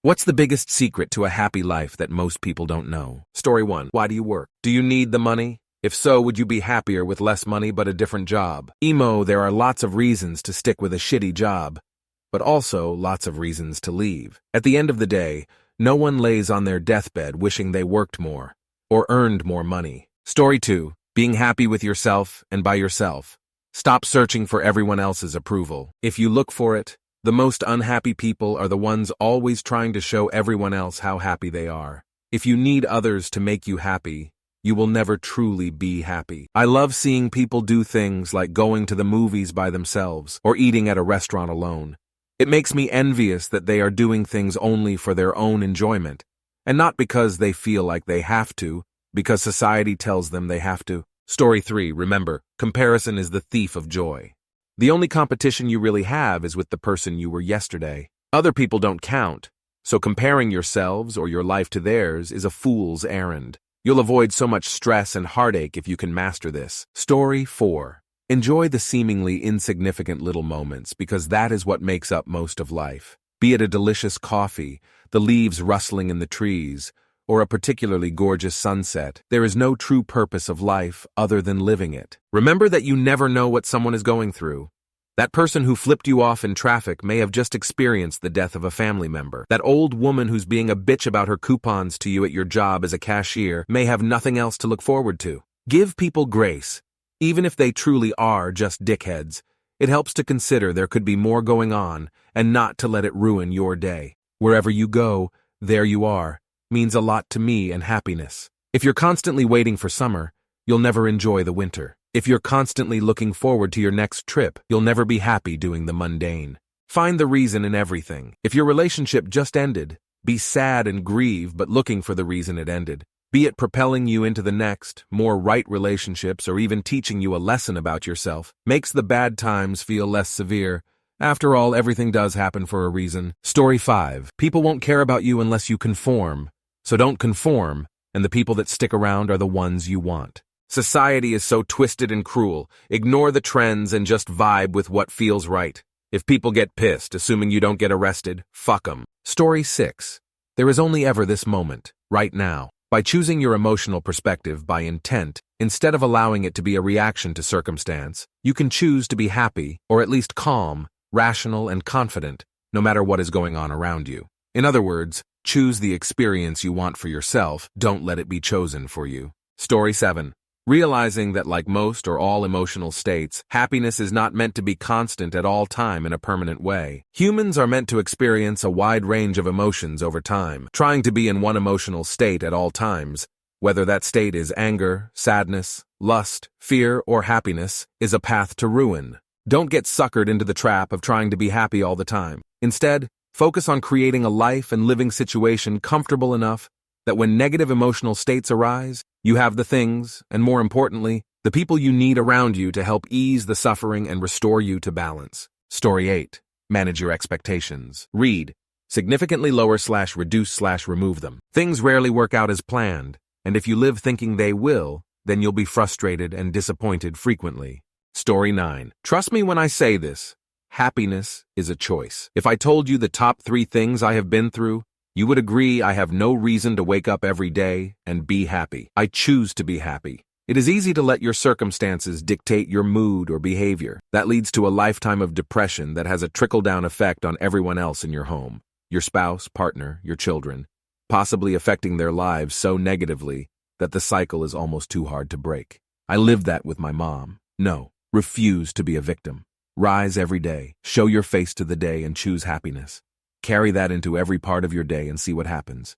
What's the biggest secret to a happy life that most people don't know? Story 1. Why do you work? Do you need the money? If so, would you be happier with less money but a different job? Emo, there are lots of reasons to stick with a shitty job, but also lots of reasons to leave. At the end of the day, no one lays on their deathbed wishing they worked more or earned more money. Story 2. Being happy with yourself and by yourself. Stop searching for everyone else's approval. If you look for it, the most unhappy people are the ones always trying to show everyone else how happy they are. If you need others to make you happy, you will never truly be happy. I love seeing people do things like going to the movies by themselves or eating at a restaurant alone. It makes me envious that they are doing things only for their own enjoyment, and not because they feel like they have to, because society tells them they have to. Story 3. Remember, comparison is the thief of joy. The only competition you really have is with the person you were yesterday. Other people don't count, so comparing yourselves or your life to theirs is a fool's errand. You'll avoid so much stress and heartache if you can master this. Story 4. Enjoy the seemingly insignificant little moments because that is what makes up most of life. Be it a delicious coffee, the leaves rustling in the trees, or a particularly gorgeous sunset, there is no true purpose of life other than living it. Remember that you never know what someone is going through. That person who flipped you off in traffic may have just experienced the death of a family member. That old woman who's being a bitch about her coupons to you at your job as a cashier may have nothing else to look forward to. Give people grace, even if they truly are just dickheads. It helps to consider there could be more going on and not to let it ruin your day. Wherever you go, there you are, means a lot to me and happiness. If you're constantly waiting for summer, you'll never enjoy the winter. If you're constantly looking forward to your next trip, you'll never be happy doing the mundane. Find the reason in everything. If your relationship just ended, be sad and grieve but looking for the reason it ended. Be it propelling you into the next, more right relationships or even teaching you a lesson about yourself, makes the bad times feel less severe. After all, everything does happen for a reason. Story 5. People won't care about you unless you conform. So don't conform, and the people that stick around are the ones you want. Society is so twisted and cruel. Ignore the trends and just vibe with what feels right. If people get pissed, assuming you don't get arrested, fuck 'em. Story 6. There is only ever this moment, right now. By choosing your emotional perspective by intent, instead of allowing it to be a reaction to circumstance, you can choose to be happy, or at least calm, rational, and confident, no matter what is going on around you. In other words, choose the experience you want for yourself, don't let it be chosen for you. Story 7. Realizing that like most or all emotional states, happiness is not meant to be constant at all time in a permanent way. Humans are meant to experience a wide range of emotions over time. Trying to be in one emotional state at all times, whether that state is anger, sadness, lust, fear, or happiness, is a path to ruin. Don't get suckered into the trap of trying to be happy all the time. Instead, focus on creating a life and living situation comfortable enough that when negative emotional states arise, you have the things, and more importantly, the people you need around you to help ease the suffering and restore you to balance. Story 8. Manage your expectations. Read. Significantly lower/reduce/remove them. Things rarely work out as planned, and if you live thinking they will, then you'll be frustrated and disappointed frequently. Story 9. Trust me when I say this. Happiness is a choice. If I told you the top 3 things I have been through, you would agree I have no reason to wake up every day and be happy. I choose to be happy. It is easy to let your circumstances dictate your mood or behavior. That leads to a lifetime of depression that has a trickle-down effect on everyone else in your home, your spouse, partner, your children, possibly affecting their lives so negatively that the cycle is almost too hard to break. I lived that with my mom. No, refuse to be a victim. Rise every day, show your face to the day, and choose happiness. Carry that into every part of your day and see what happens.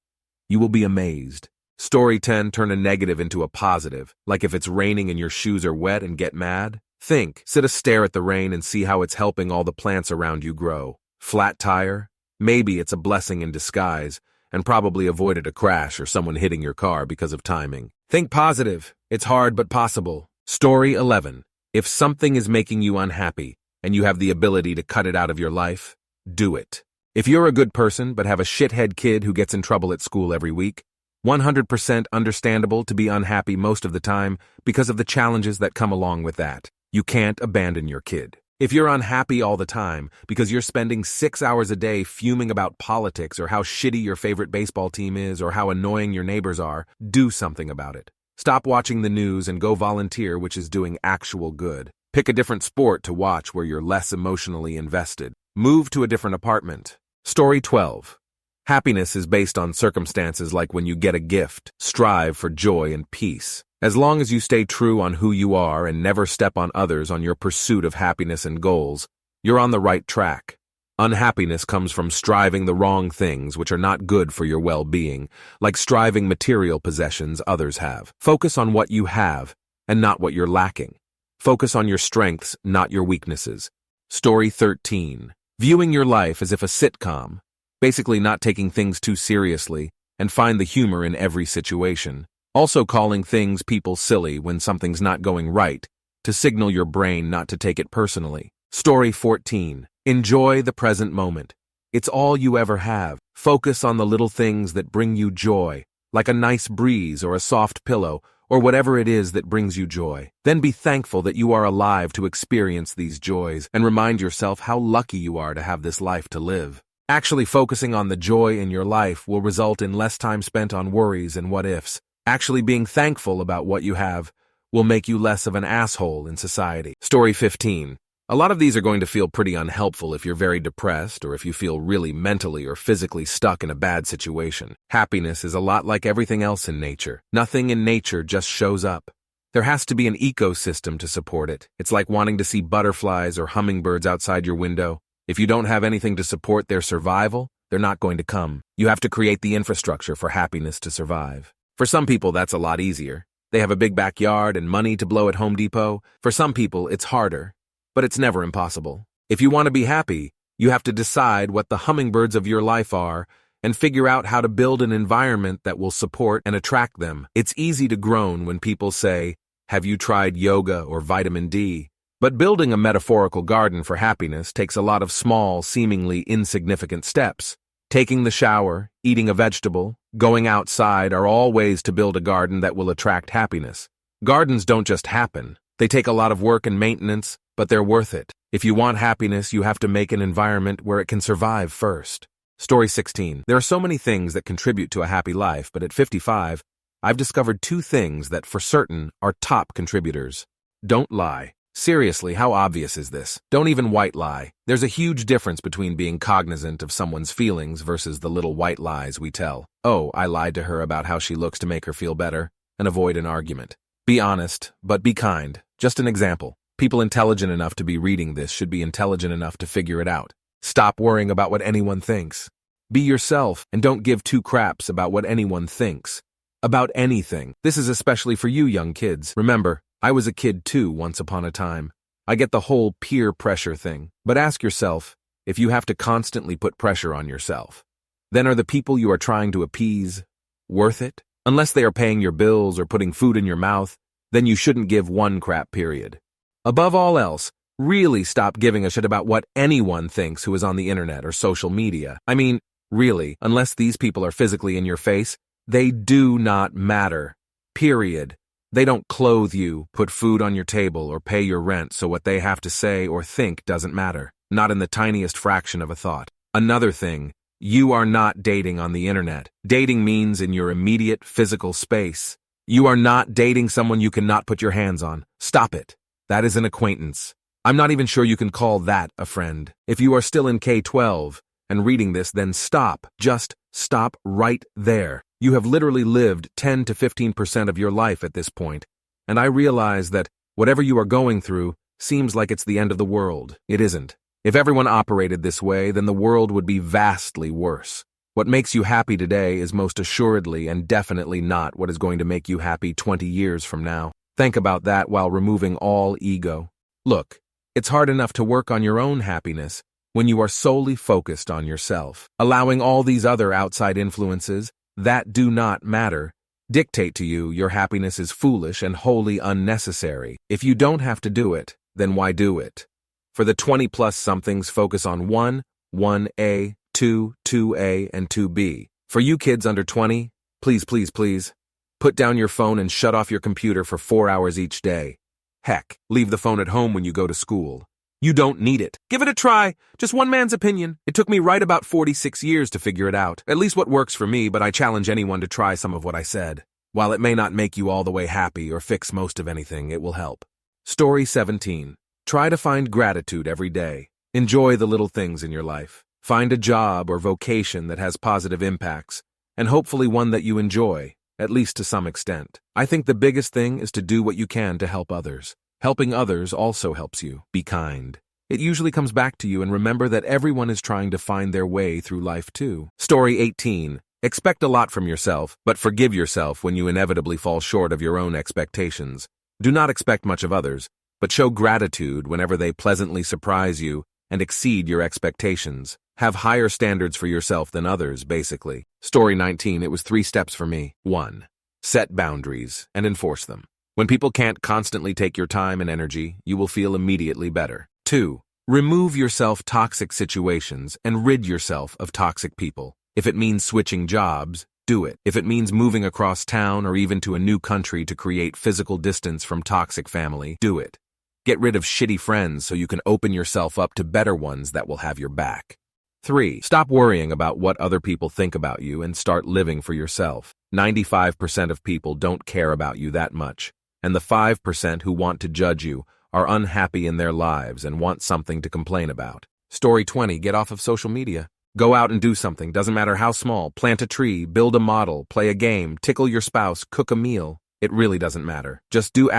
You will be amazed. Story 10. Turn a negative into a positive. Like if it's raining and your shoes are wet and get mad? Think. Sit a stare at the rain and see how it's helping all the plants around you grow. Flat tire? Maybe it's a blessing in disguise and probably avoided a crash or someone hitting your car because of timing. Think positive. It's hard but possible. Story 11. If something is making you unhappy and you have the ability to cut it out of your life, do it. If you're a good person but have a shithead kid who gets in trouble at school every week, 100% understandable to be unhappy most of the time because of the challenges that come along with that. You can't abandon your kid. If you're unhappy all the time because you're spending 6 hours a day fuming about politics or how shitty your favorite baseball team is or how annoying your neighbors are, do something about it. Stop watching the news and go volunteer, which is doing actual good. Pick a different sport to watch where you're less emotionally invested. Move to a different apartment. Story 12. Happiness is based on circumstances like when you get a gift. Strive for joy and peace. As long as you stay true on who you are and never step on others on your pursuit of happiness and goals, you're on the right track. Unhappiness comes from striving the wrong things which are not good for your well-being, like striving material possessions others have. Focus on what you have and not what you're lacking. Focus on your strengths, not your weaknesses. Story 13. Viewing your life as if a sitcom, basically not taking things too seriously, and find the humor in every situation. Also calling things people silly when something's not going right, to signal your brain not to take it personally. Story 14. Enjoy the present moment. It's all you ever have. Focus on the little things that bring you joy, like a nice breeze or a soft pillow, or whatever it is that brings you joy. Then be thankful that you are alive to experience these joys, and remind yourself how lucky you are to have this life to live. Actually focusing on the joy in your life will result in less time spent on worries and what-ifs. Actually being thankful about what you have will make you less of an asshole in society. Story 15. A lot of these are going to feel pretty unhelpful if you're very depressed or if you feel really mentally or physically stuck in a bad situation. Happiness is a lot like everything else in nature. Nothing in nature just shows up. There has to be an ecosystem to support it. It's like wanting to see butterflies or hummingbirds outside your window. If you don't have anything to support their survival, they're not going to come. You have to create the infrastructure for happiness to survive. For some people, that's a lot easier. They have a big backyard and money to blow at Home Depot. For some people, it's harder. But it's never impossible. If you want to be happy, you have to decide what the hummingbirds of your life are and figure out how to build an environment that will support and attract them. It's easy to groan when people say, "Have you tried yoga or vitamin D?" But building a metaphorical garden for happiness takes a lot of small, seemingly insignificant steps. Taking the shower, eating a vegetable, going outside are all ways to build a garden that will attract happiness. Gardens don't just happen. They take a lot of work and maintenance, but they're worth it. If you want happiness, you have to make an environment where it can survive first. Story 16. There are so many things that contribute to a happy life, but at 55, I've discovered 2 things that for certain are top contributors. Don't lie. Seriously, how obvious is this? Don't even white lie. There's a huge difference between being cognizant of someone's feelings versus the little white lies we tell. Oh, I lied to her about how she looks to make her feel better, and avoid an argument. Be honest, but be kind. Just an example. People intelligent enough to be reading this should be intelligent enough to figure it out. Stop worrying about what anyone thinks. Be yourself and don't give 2 craps about what anyone thinks. About anything. This is especially for you young kids. Remember, I was a kid too once upon a time. I get the whole peer pressure thing. But ask yourself, if you have to constantly put pressure on yourself, then are the people you are trying to appease worth it? Unless they are paying your bills or putting food in your mouth, then you shouldn't give 1 crap, period. Above all else, really stop giving a shit about what anyone thinks who is on the internet or social media. I mean, really, unless these people are physically in your face, they do not matter. Period. They don't clothe you, put food on your table, or pay your rent, so what they have to say or think doesn't matter. Not in the tiniest fraction of a thought. Another thing, you are not dating on the internet. Dating means in your immediate physical space. You are not dating someone you cannot put your hands on. Stop it. That is an acquaintance. I'm not even sure you can call that a friend. If you are still in K-12 and reading this, then stop. Just stop right there. You have literally lived 10 to 15% of your life at this point, and I realize that whatever you are going through seems like it's the end of the world. It isn't. If everyone operated this way, then the world would be vastly worse. What makes you happy today is most assuredly and definitely not what is going to make you happy 20 years from now. Think about that while removing all ego. Look, it's hard enough to work on your own happiness when you are solely focused on yourself. Allowing all these other outside influences that do not matter dictate to you your happiness is foolish and wholly unnecessary. If you don't have to do it, then why do it? For the 20-plus somethings, focus on 1, 1A, 2, 2A, and 2B. For you kids under 20, please, please, please, put down your phone and shut off your computer for 4 hours each day. Heck, leave the phone at home when you go to school. You don't need it. Give it a try. Just one man's opinion. It took me right about 46 years to figure it out. At least what works for me, but I challenge anyone to try some of what I said. While it may not make you all the way happy or fix most of anything, it will help. Story 17. Try to find gratitude every day. Enjoy the little things in your life. Find a job or vocation that has positive impacts, and hopefully one that you enjoy, at least to some extent. I think the biggest thing is to do what you can to help others. Helping others also helps you. Be kind. It usually comes back to you, and remember that everyone is trying to find their way through life too. Story 18. Expect a lot from yourself, but forgive yourself when you inevitably fall short of your own expectations. Do not expect much of others, but show gratitude whenever they pleasantly surprise you and exceed your expectations. Have higher standards for yourself than others, basically. Story 19. It was 3 steps for me. 1. Set boundaries and enforce them. When people can't constantly take your time and energy, you will feel immediately better. 2. Remove yourself toxic situations and rid yourself of toxic people. If it means switching jobs, do it. If it means moving across town or even to a new country to create physical distance from toxic family, do it. Get rid of shitty friends so you can open yourself up to better ones that will have your back. 3. Stop worrying about what other people think about you and start living for yourself. 95% of people don't care about you that much, and the 5% who want to judge you are unhappy in their lives and want something to complain about. Story 20. Get off of social media. Go out and do something, doesn't matter how small. Plant a tree, build a model, play a game, tickle your spouse, cook a meal. It really doesn't matter. Just do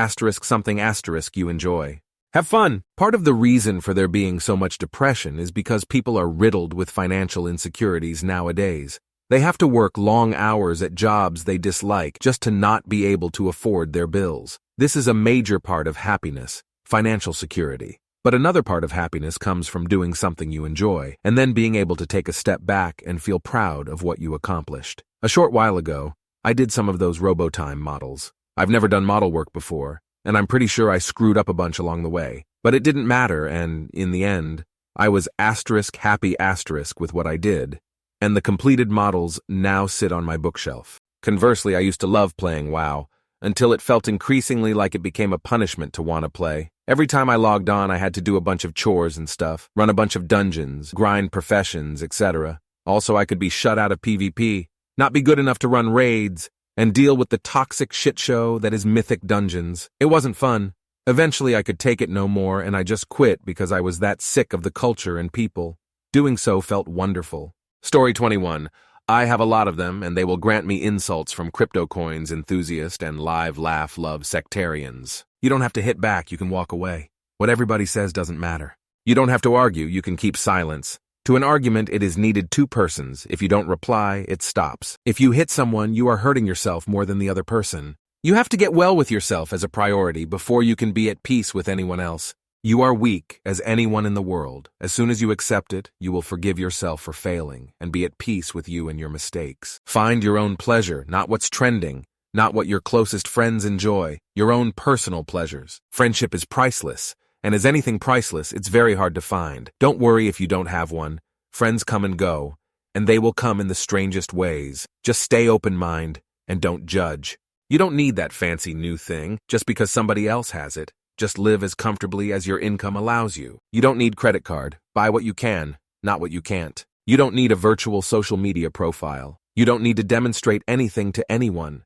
something you enjoy. Have fun. Part of the reason for there being so much depression is because people are riddled with financial insecurities nowadays. They have to work long hours at jobs they dislike just to not be able to afford their bills. This is a major part of happiness, financial security. But another part of happiness comes from doing something you enjoy, and then being able to take a step back and feel proud of what you accomplished. A short while ago, I did some of those RoboTime models. I've never done model work before, and I'm pretty sure I screwed up a bunch along the way. But it didn't matter, and in the end, I was happy with what I did, and the completed models now sit on my bookshelf. Conversely, I used to love playing WoW, until it felt increasingly like it became a punishment to want to play. Every time I logged on, I had to do a bunch of chores and stuff, run a bunch of dungeons, grind professions, etc. Also, I could be shut out of PvP, not be good enough to run raids, and deal with the toxic shit show that is Mythic Dungeons. It wasn't fun. Eventually, I could take it no more, and I just quit because I was that sick of the culture and people. Doing so felt wonderful. Story 21. I have a lot of them, and they will grant me insults from crypto coins enthusiasts and live laugh love sectarians. You don't have to hit back, you can walk away. What everybody says doesn't matter. You don't have to argue, you can keep silence. To an argument, it is needed 2 persons. If you don't reply, it stops. If you hit someone, you are hurting yourself more than the other person. You have to get well with yourself as a priority before you can be at peace with anyone else. You are weak as anyone in the world. As soon as you accept it, you will forgive yourself for failing and be at peace with you and your mistakes. Find your own pleasure, not what's trending, not what your closest friends enjoy, your own personal pleasures. Friendship is priceless, and as anything priceless, it's very hard to find. Don't worry if you don't have one. Friends come and go, and they will come in the strangest ways. Just stay open-minded and don't judge. You don't need that fancy new thing just because somebody else has it. Just live as comfortably as your income allows you. You don't need credit card. Buy what you can, not what you can't. You don't need a virtual social media profile. You don't need to demonstrate anything to anyone.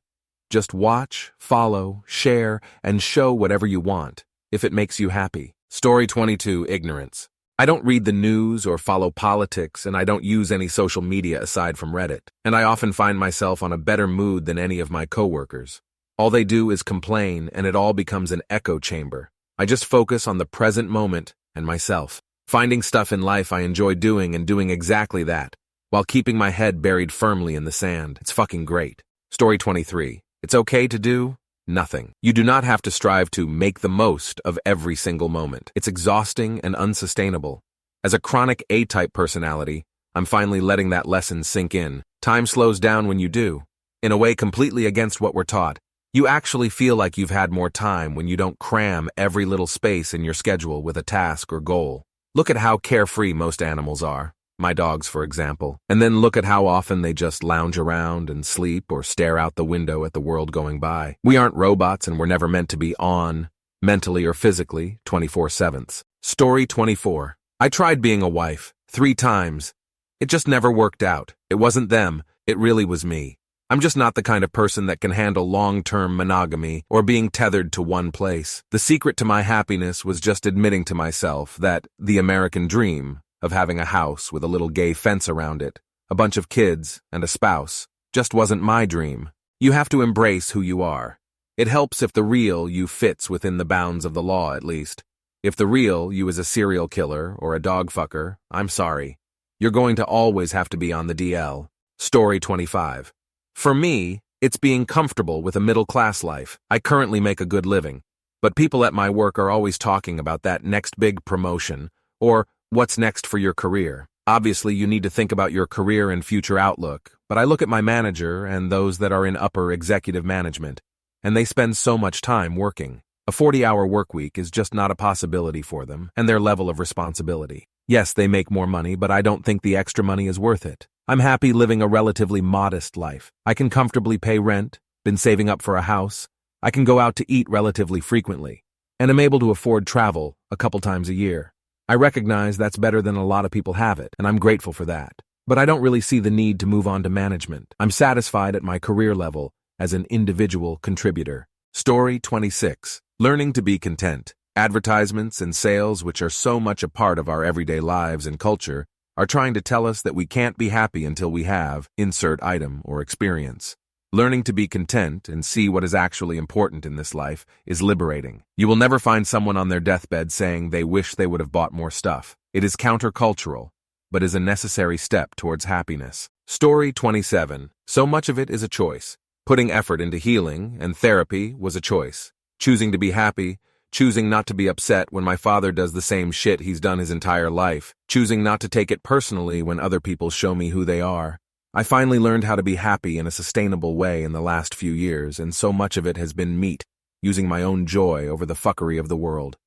Just watch, follow, share, and show whatever you want, if it makes you happy. Story 22. Ignorance. I don't read the news or follow politics, and I don't use any social media aside from Reddit. And I often find myself on a better mood than any of my coworkers. All they do is complain, and it all becomes an echo chamber. I just focus on the present moment and myself. Finding stuff in life I enjoy doing and doing exactly that, while keeping my head buried firmly in the sand. It's fucking great. Story 23. It's okay to do nothing. You do not have to strive to make the most of every single moment. It's exhausting and unsustainable. As a chronic A-type personality, I'm finally letting that lesson sink in. Time slows down when you do. In a way completely against what we're taught. You actually feel like you've had more time when you don't cram every little space in your schedule with a task or goal. Look at how carefree most animals are. My dogs, for example. And then look at how often they just lounge around and sleep or stare out the window at the world going by. We aren't robots and we're never meant to be on, mentally or physically, 24/7. Story 24. I tried being a wife 3 times. It just never worked out. It wasn't them, it really was me. I'm just not the kind of person that can handle long-term monogamy or being tethered to one place. The secret to my happiness was just admitting to myself that the American dream of having a house with a little gay fence around it, a bunch of kids, and a spouse just wasn't my dream. You have to embrace who you are. It helps if the real you fits within the bounds of the law, at least. If the real you is a serial killer or a dog fucker, I'm sorry. You're going to always have to be on the DL. Story 25. For me, it's being comfortable with a middle-class life. I currently make a good living, but people at my work are always talking about that next big promotion or what's next for your career. Obviously, you need to think about your career and future outlook, but I look at my manager and those that are in upper executive management, and they spend so much time working. A 40-hour work week is just not a possibility for them and their level of responsibility. Yes, they make more money, but I don't think the extra money is worth it. I'm happy living a relatively modest life. I can comfortably pay rent, been saving up for a house, I can go out to eat relatively frequently, and am able to afford travel a couple times a year. I recognize that's better than a lot of people have it, and I'm grateful for that. But I don't really see the need to move on to management. I'm satisfied at my career level as an individual contributor. Story 26. Learning to be content. Advertisements and sales, which are so much a part of our everyday lives and culture, are trying to tell us that we can't be happy until we have insert item or experience. Learning to be content and see what is actually important in this life is liberating. You will never find someone on their deathbed saying they wish they would have bought more stuff. It is countercultural, but is a necessary step towards happiness. Story 27. So much of it is a choice. Putting effort into healing and therapy was a choice. Choosing to be happy, choosing not to be upset when my father does the same shit he's done his entire life, choosing not to take it personally when other people show me who they are. I finally learned how to be happy in a sustainable way in the last few years, and so much of it has been meat, using my own joy over the fuckery of the world.